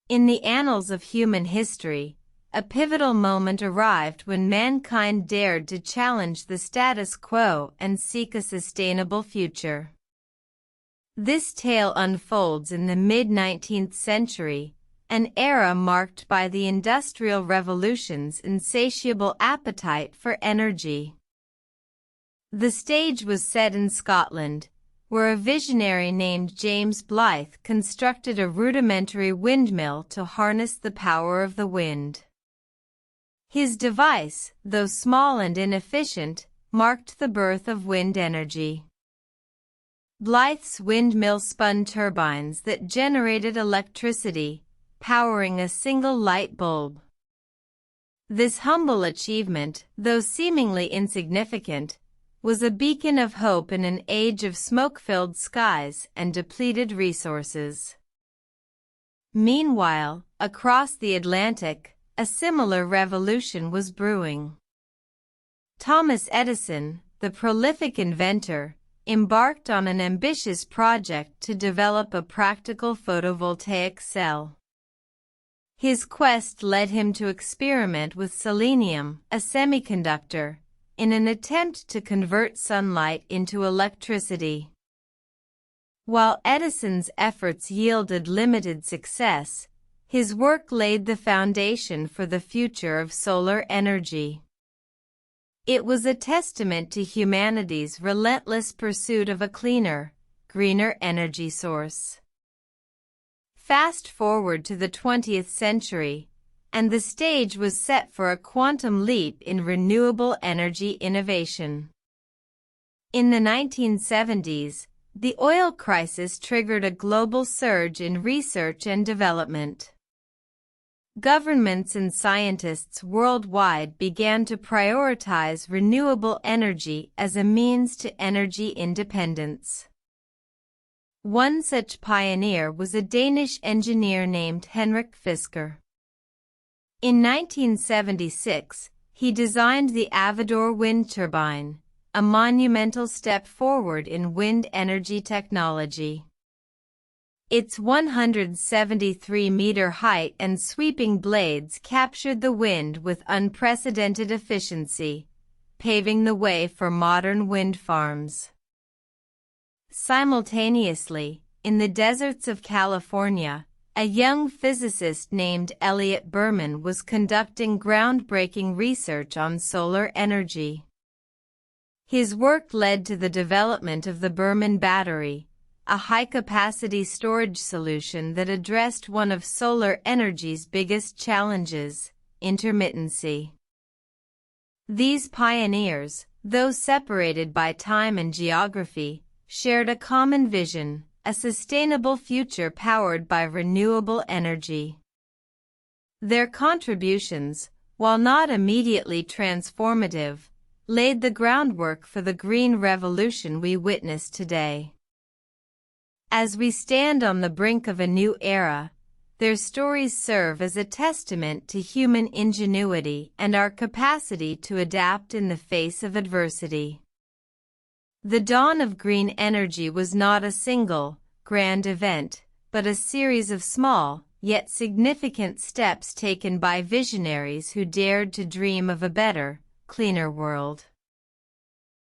In the annals of human history, a pivotal moment arrived when mankind dared to challenge the status quo and seek a sustainable future. This tale unfolds in the mid-19th century, an era marked by the Industrial Revolution's insatiable appetite for energy. The stage was set in Scotland, where a visionary named James Blyth constructed a rudimentary windmill to harness the power of the wind. His device, though small and inefficient, marked the birth of wind energy. Blyth's windmill spun turbines that generated electricity, powering a single light bulb. This humble achievement, though seemingly insignificant, was a beacon of hope in an age of smoke-filled skies and depleted resources. Meanwhile, across the Atlantic, a similar revolution was brewing. Thomas Edison, the prolific inventor, embarked on an ambitious project to develop a practical photovoltaic cell. His quest led him to experiment with selenium, a semiconductor, in an attempt to convert sunlight into electricity. While Edison's efforts yielded limited success, his work laid the foundation for the future of solar energy. It was a testament to humanity's relentless pursuit of a cleaner, greener energy source. Fast forward to the 20th century, and the stage was set for a quantum leap in renewable energy innovation. In the 1970s, the oil crisis triggered a global surge in research and development. Governments and scientists worldwide began to prioritize renewable energy as a means to energy independence. One such pioneer was a Danish engineer named Henrik Fisker. In 1976, he designed the Avedore wind turbine, a monumental step forward in wind energy technology. Its 173-meter height and sweeping blades captured the wind with unprecedented efficiency, paving the way for modern wind farms. Simultaneously, in the deserts of California, a young physicist named Elliot Berman was conducting groundbreaking research on solar energy. His work led to the development of the Berman battery, a high-capacity storage solution that addressed one of solar energy's biggest challenges, intermittency. These pioneers, though separated by time and geography, shared a common vision: a sustainable future powered by renewable energy. Their contributions, while not immediately transformative, laid the groundwork for the green revolution we witness today. As we stand on the brink of a new era, their stories serve as a testament to human ingenuity and our capacity to adapt in the face of adversity. The dawn of green energy was not a single, grand event, but a series of small, yet significant steps taken by visionaries who dared to dream of a better, cleaner world.